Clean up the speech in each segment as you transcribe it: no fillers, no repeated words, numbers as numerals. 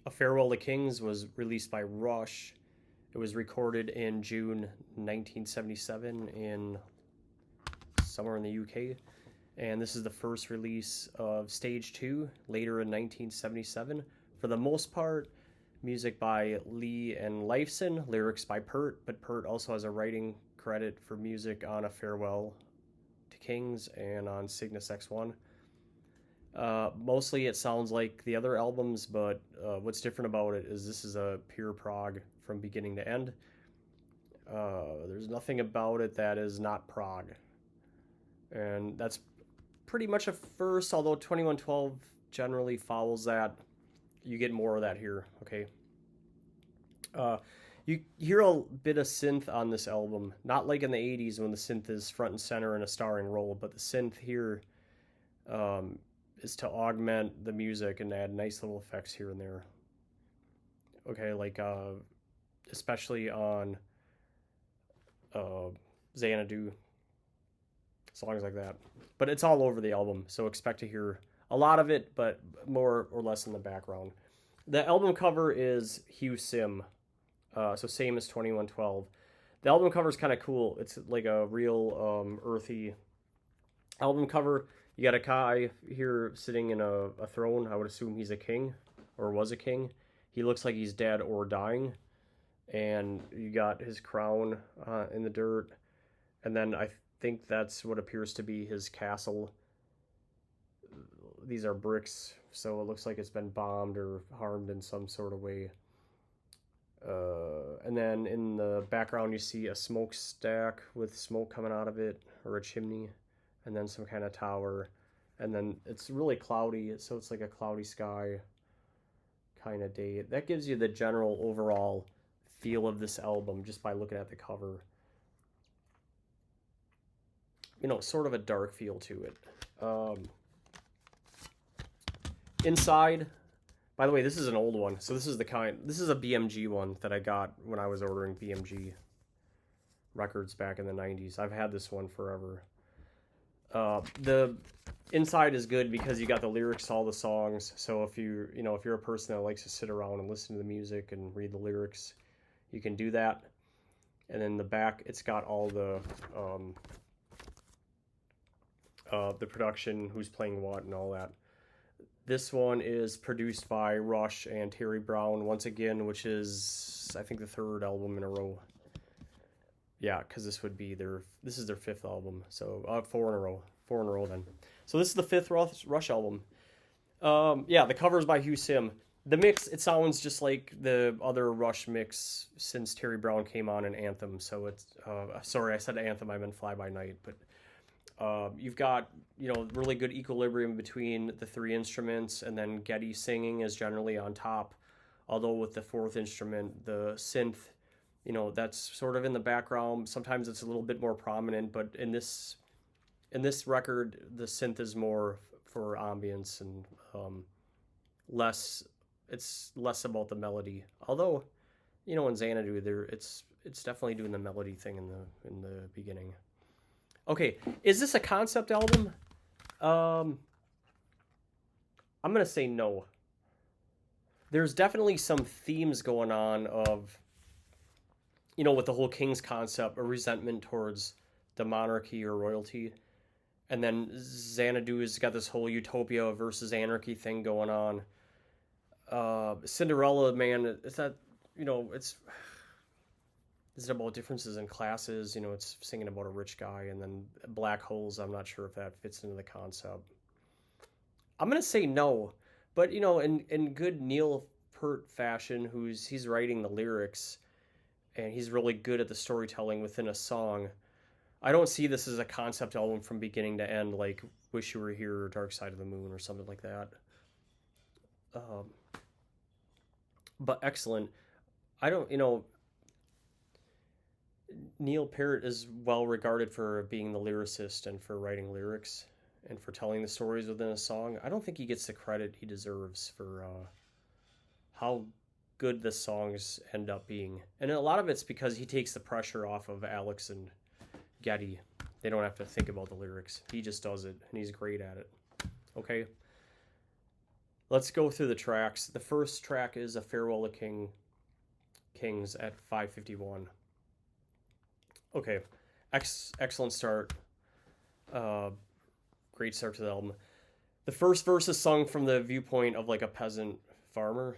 A Farewell to Kings was released by Rush. It was recorded in June 1977 in somewhere in the UK. And this is the first release of Stage 2 later in 1977. For the most part, music by Lee and Lifeson, lyrics by Peart, but Peart also has a writing credit for music on A Farewell to Kings and on Cygnus X-1. Mostly it sounds like the other albums, but what's different about it is this is a pure prog from beginning to end. There's nothing about it that is not prog. And that's pretty much a first, although 2112 generally follows that. You get more of that here, okay? You hear a bit of synth on this album, not like in the 80s when the synth is front and center in a starring role, but the synth here is to augment the music and add nice little effects here and there. Okay, like especially on Xanadu, songs like that. But it's all over the album, so expect to hear a lot of it, but more or less in the background. The album cover is Hugh Sim, so same as 2112. The album cover is kind of cool. It's like a real earthy album cover. You got a guy here sitting in a throne. I would assume he's a king or was a king. He looks like he's dead or dying. And you got his crown in the dirt. And then I think that's what appears to be his castle. These are bricks, so it looks like it's been bombed or harmed in some sort of way. And then in the background you see a smokestack with smoke coming out of it, or a chimney, and then some kind of tower. And then it's really cloudy, so it's like a cloudy sky kind of day. That gives you the general overall feel of this album just by looking at the cover. You know, sort of a dark feel to it. Inside, by the way, this is an old one. So this is a BMG one that I got when I was ordering BMG records back in the 90s. I've had this one forever. The inside is good because you got the lyrics to all the songs. So if you're a person that likes to sit around and listen to the music and read the lyrics, you can do that. And then the back, it's got all the production, who's playing what, and all that. This one is produced by Rush and Terry Brown once again, which is, I think, the third album in a row. Yeah, because this is their fifth album, so 4 in a row then. So this is the fifth Rush album. Yeah, the cover is by Hugh Sim. The mix, it sounds just like the other Rush mix since Terry Brown came on in Anthem. So it's sorry, I said Anthem, I meant Fly By Night, but you've got, really good equilibrium between the three instruments, and then Geddy singing is generally on top. Although with the fourth instrument, the synth, that's sort of in the background. Sometimes it's a little bit more prominent, but in this record, the synth is more for ambience and it's less about the melody. Although, in Xanadu, it's definitely doing the melody thing in the beginning. Okay, is this a concept album? I'm gonna say no. There's definitely some themes going on of, with the whole King's concept, a resentment towards the monarchy or royalty. And then Xanadu has got this whole utopia versus anarchy thing going on. Cinderella, man, is that, is it about differences in classes? It's singing about a rich guy. And then black holes, I'm not sure if that fits into the concept. I'm going to say no. But, in good Neil Peart fashion, he's writing the lyrics, and he's really good at the storytelling within a song. I don't see this as a concept album from beginning to end, like Wish You Were Here or Dark Side of the Moon or something like that. But excellent. I don't, Neil Peart is well regarded for being the lyricist and for writing lyrics and for telling the stories within a song. I don't think he gets the credit he deserves for how good the songs end up being. And a lot of it's because he takes the pressure off of Alex and Geddy. They don't have to think about the lyrics. He just does it, and he's great at it. Okay? let's go through the tracks. The first track is A Farewell to Kings at 5:51. Okay, excellent start. Great start to the album. The first verse is sung from the viewpoint of like a peasant farmer.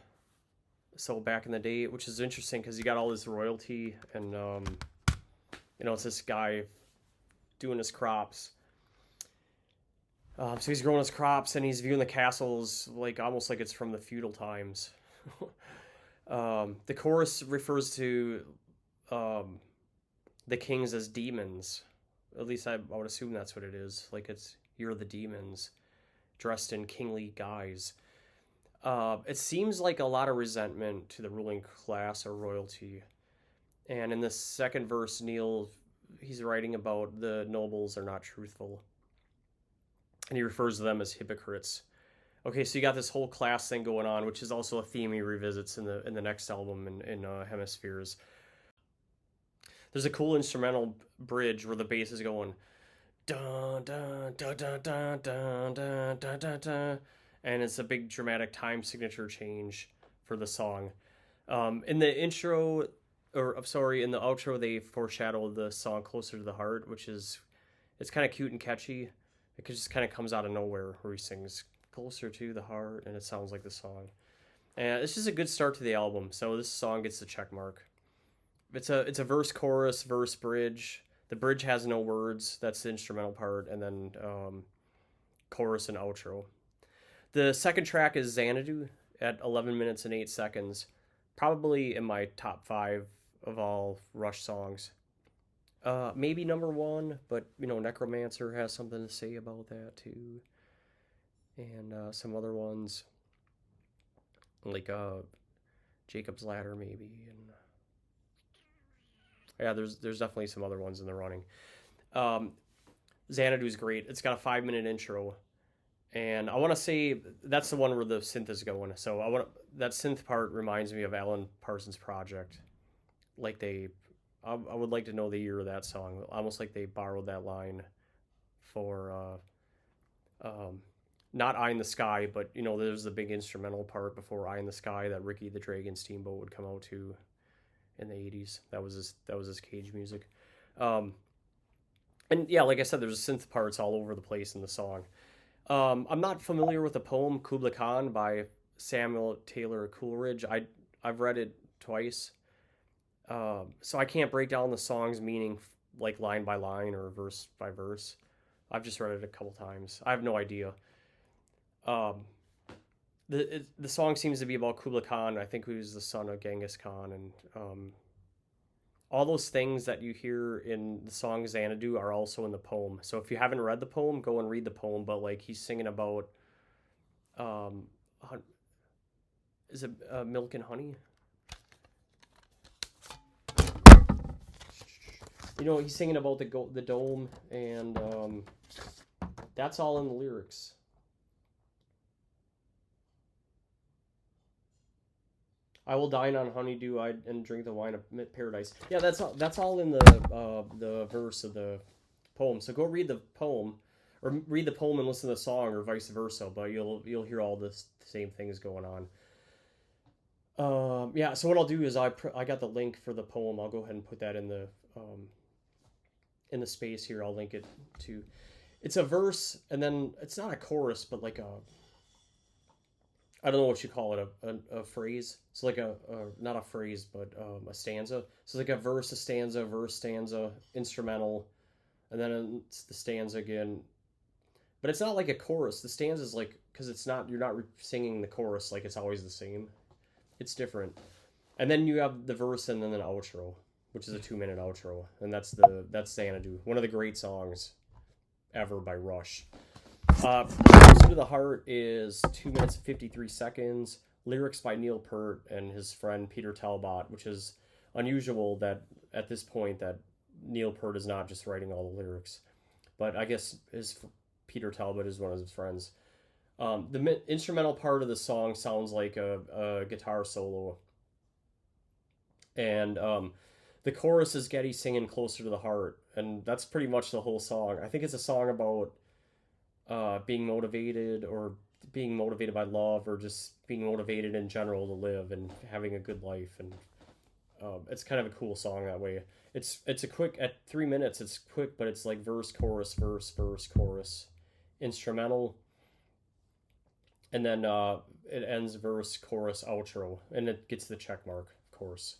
So back in the day, which is interesting because you got all this royalty and it's this guy doing his crops. So he's growing his crops and he's viewing the castles like almost like it's from the feudal times. The chorus refers to the kings as demons. At least I would assume that's what it is. Like you're the demons dressed in kingly guise. It seems like a lot of resentment to the ruling class or royalty. And in the second verse, he's writing about the nobles are not truthful. And he refers to them as hypocrites. Okay, so you got this whole class thing going on, which is also a theme he revisits in the next album in Hemispheres. There's a cool instrumental bridge where the bass is going dun dun dun dun dun dun dun dun dun dun, and it's a big dramatic time signature change for the song. In the intro, in the outro, they foreshadow the song "Closer to the Heart," it's kind of cute and catchy. It just kind of comes out of nowhere where he sings "Closer to the Heart" and it sounds like the song. And it's just a good start to the album. So this song gets the check mark. It's a verse, chorus, verse, bridge. The bridge has no words. That's the instrumental part, and then chorus and outro. The second track is Xanadu at 11 minutes and 8 seconds. Probably in my top 5 of all Rush songs. Maybe number 1, but Necromancer has something to say about that too, and some other ones like Jacob's Ladder maybe, and yeah, there's definitely some other ones in the running. Xanadu's great. It's got a 5-minute intro, and I want to say that's the one where the synth is going. So that synth part reminds me of Alan Parsons' Project. Like I would like to know the year of that song. Almost like they borrowed that line for not Eye in the Sky, but there's the big instrumental part before Eye in the Sky that Ricky the Dragon Steamboat would come out to in the 80s. That was his Cage music. And yeah, like I said, there's synth parts all over the place in the song. I'm not familiar with the poem Kubla Khan by Samuel Taylor Coleridge. I've read it twice. So I can't break down the song's meaning like line by line or verse by verse. I've just read it a couple times. I have no idea. The song seems to be about Kubla Khan, I think, who's the son of Genghis Khan, and all those things that you hear in the song Xanadu are also in the poem. So if you haven't read the poem, go and read the poem. But like he's singing about, is it milk and honey? He's singing about the dome, and that's all in the lyrics. I will dine on honeydew and drink the wine of paradise. Yeah, that's all in the verse of the poem. So go read the poem, or read the poem and listen to the song, or vice versa. But you'll hear all the same things going on. Yeah. So what I'll do is I got the link for the poem. I'll go ahead and put that in the space here. I'll link it to. It's a verse, and then it's not a chorus, but like I don't know what you call it, a phrase. So like not a phrase, but a stanza. So like a verse, a stanza, verse, stanza, instrumental, and then it's the stanza again. But it's not like a chorus. The stanza is like, because you're not singing the chorus like it's always the same. It's different. And then you have the verse and then an outro, which is a 2-minute outro, and that's Xanadu, one of the great songs ever by Rush. Closer to the Heart is 2 minutes and 53 seconds. Lyrics by Neil Peart and his friend Peter Talbot, which is unusual that at this point that Neil Peart is not just writing all the lyrics, but I guess Peter Talbot is one of his friends. The instrumental part of the song sounds like a guitar solo, and the chorus is Geddy singing "Closer to the Heart," and that's pretty much the whole song. I think it's a song about being motivated or being motivated by love or just being motivated in general to live and having a good life. And it's kind of a cool song that way. It's a quick, at 3 minutes, it's quick, but it's like verse, chorus, verse, verse, chorus, instrumental, and then it ends verse, chorus, outro, and it gets the check mark, of course.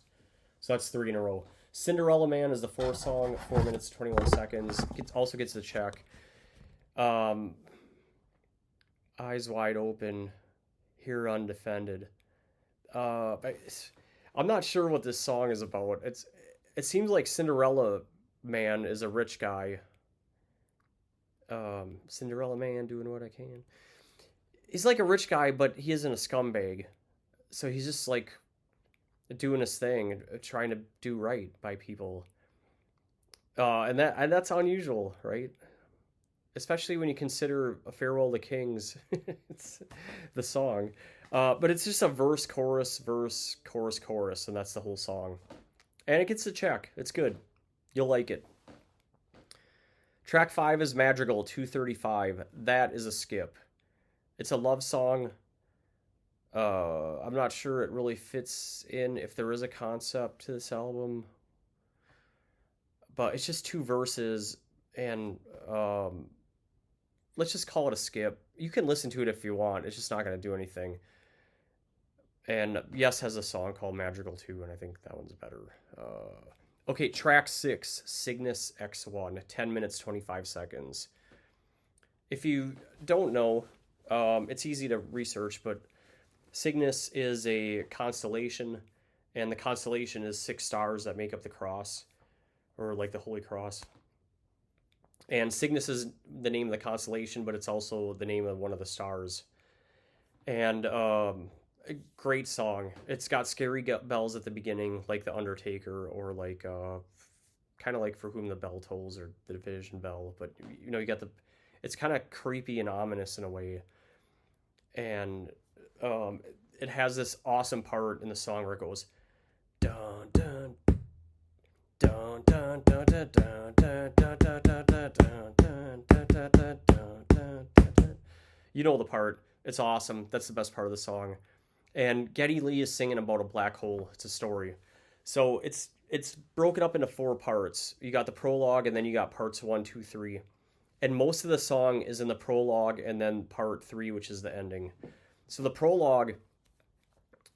So that's 3 in a row. Cinderella Man is the 4th song, 4 minutes 21 seconds. Also gets the check. Eyes Wide Open, Here Undefended. I'm not sure what this song is about. It seems like Cinderella Man is a rich guy. Cinderella Man doing what I can. He's like a rich guy, but he isn't a scumbag. So he's just like doing his thing, trying to do right by people. And that's unusual, right? Especially when you consider A Farewell to Kings, it's the song. But it's just a verse, chorus, chorus, and that's the whole song. And it gets the check. It's good. You'll like it. Track 5 is Madrigal 235. That is a skip. It's a love song. I'm not sure it really fits in if there is a concept to this album. But it's just 2 verses, and let's just call it a skip. You can listen to it if you want. It's just not going to do anything. And Yes has a song called Madrigal 2, and I think that one's better. Okay, track 6, Cygnus X-1, 10 minutes, 25 seconds. If you don't know, it's easy to research, but Cygnus is a constellation, and the constellation is 6 stars that make up the cross, or like the Holy Cross. And Cygnus is the name of the constellation, but it's also the name of one of the stars. And a great song. It's got scary bells at the beginning, like The Undertaker, or like kind of like For Whom the Bell Tolls, or The Division Bell. But you know, you got it's kind of creepy and ominous in a way. And it has this awesome part in the song where it goes dun dun dun dun dun dun dun dun dun dun dun dun dun dun dun. You know the part. It's awesome. That's the best part of the song. And Geddy Lee is singing about a black hole. It's a story. So it's broken up into 4 parts. You got the prologue, and then you got parts 1, 2, 3. And most of the song is in the prologue, and then part 3, which is the ending. So the prologue,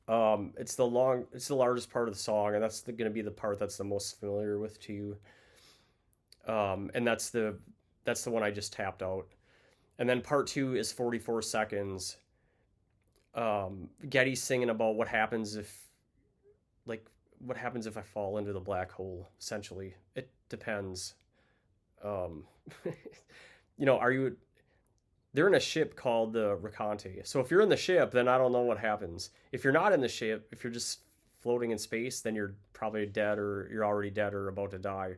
it's the largest part of the song, and that's going to be the part that's the most familiar with to you. And that's the one I just tapped out. And then part 2 is 44 seconds. Geddy's singing about what happens if I fall into the black hole, essentially. It depends. You know, they're in a ship called the Ricante. So if you're in the ship, then I don't know what happens. If you're not in the ship, if you're just floating in space, then you're probably dead, or you're already dead or about to die.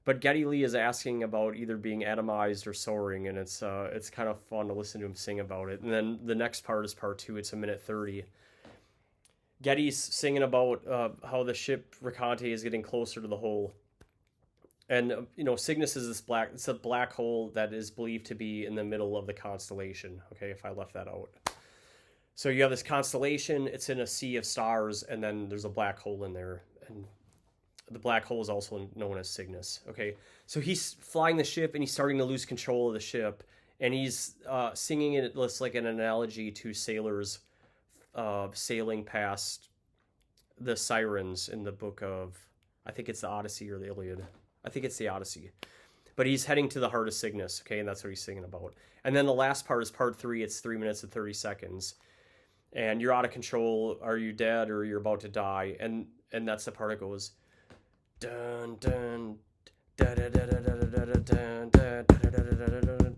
But Geddy Lee is asking about either being atomized or soaring, and it's kind of fun to listen to him sing about it. And then the next part is part 2. It's 1:30. Geddy's singing about how the ship Ricante is getting closer to the hole. And, you know, Cygnus is it's a black hole that is believed to be in the middle of the constellation. Okay, if I left that out. So you have this constellation, it's in a sea of stars, and then there's a black hole in there. And the black hole is also known as Cygnus. Okay, so he's flying the ship, and he's starting to lose control of the ship. And he's singing it like an analogy to sailors sailing past the sirens in the book of, I think it's the Odyssey or the Iliad. I think it's the Odyssey. But he's heading to the heart of Cygnus, okay, and that's what he's singing about. And then the last part is part 3. It's 3 minutes and 30 seconds. And you're out of control. Are you dead, or you're about to die? And that's the part that goes dun dun da da da da da da da dun da da da da da.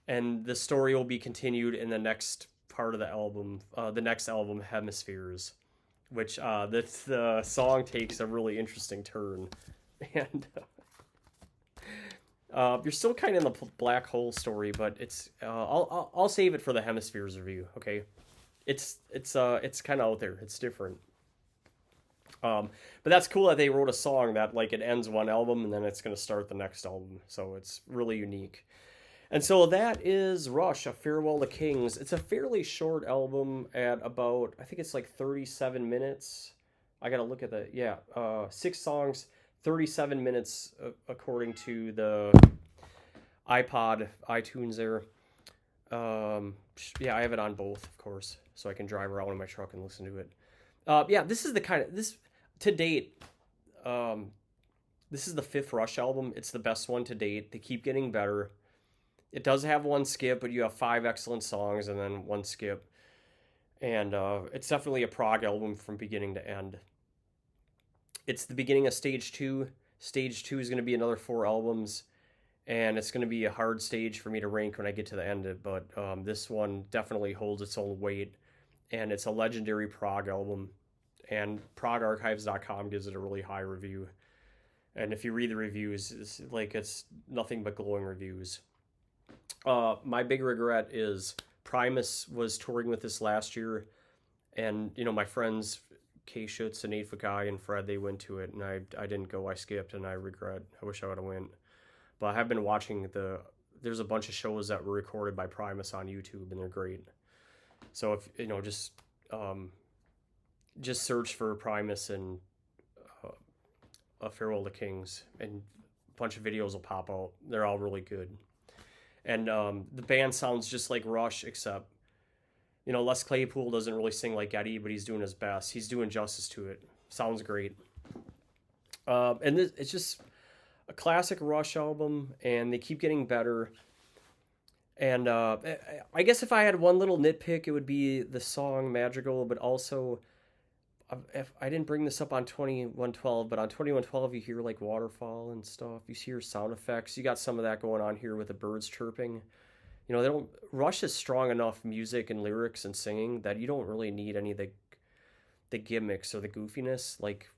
And the story will be continued in the next part of the album, the next album, Hemispheres, which the song takes a really interesting turn. And you're still kind of in the black hole story, but it's I'll save it for the Hemispheres review. Okay, it's kind of out there. It's different. But that's cool that they wrote a song that like it ends one album and then it's gonna start the next album. So it's really unique. And so that is Rush, A Farewell to Kings. It's a fairly short album at about, I think it's like 37 minutes. I gotta look at the, 6 songs, 37 minutes according to the iTunes there. I have it on both, of course, so I can drive around in my truck and listen to it. This is the kind of, to date, this is the 5th Rush album. It's the best one to date. They keep getting better. It does have one skip, but you have 5 excellent songs and then one skip. And it's definitely a prog album from beginning to end. It's the beginning of Stage 2. Stage 2 is going to be another 4 albums. And it's going to be a hard stage for me to rank when I get to the end of it. But this one definitely holds its own weight. And it's a legendary prog album. And progarchives.com gives it a really high review. And if you read the reviews, it's nothing but glowing reviews. My big regret is Primus was touring with this last year, and my friends Kay Schutz and 8 Guy and Fred, they went to it, and I didn't go. I skipped, and I regret. I wish I would have went. But I have been watching there's a bunch of shows that were recorded by Primus on YouTube, and they're great. So if just search for Primus and A Farewell to Kings, and a bunch of videos will pop out. They're all really good. And the band sounds just like Rush, except, Les Claypool doesn't really sing like Eddie, but he's doing his best. He's doing justice to it. Sounds great. And it's just a classic Rush album, and they keep getting better. And I guess if I had one little nitpick, it would be the song Madrigal, but also, if I didn't bring this up on 2112, but on 2112 you hear like waterfall and stuff. You hear sound effects. You got some of that going on here with the birds chirping. Rush is strong enough music and lyrics and singing that you don't really need any of the gimmicks or the goofiness. Like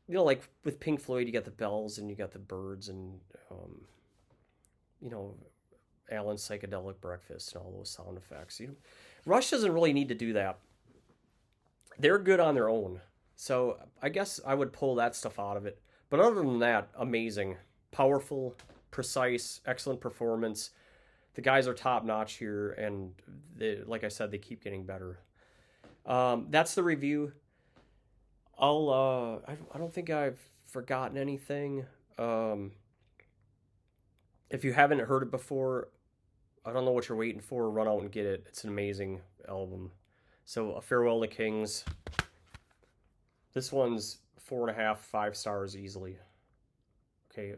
with Pink Floyd, you got the bells and you got the birds and Alan's Psychedelic Breakfast and all those sound effects. Rush doesn't really need to do that. They're good on their own. So I guess I would pull that stuff out of it. But other than that, amazing. Powerful, precise, excellent performance. The guys are top-notch here, and like I said, they keep getting better. That's the review. I don't think I've forgotten anything. If you haven't heard it before, I don't know what you're waiting for. Run out and get it. It's an amazing album. So, A Farewell to Kings. This one's 4.5, 5 stars easily. Okay,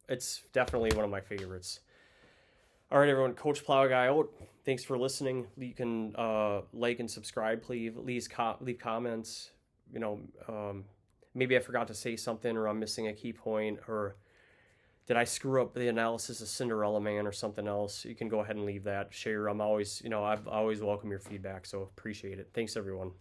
it's definitely one of my favorites. All right, everyone. Coach Plow Guy out. Thanks for listening. You can like and subscribe, please. Leave comments. Maybe I forgot to say something, or I'm missing a key point, or did I screw up the analysis of Cinderella Man or something else? You can go ahead and leave that. Share. I'm always, I've always welcome your feedback, so appreciate it. Thanks, everyone.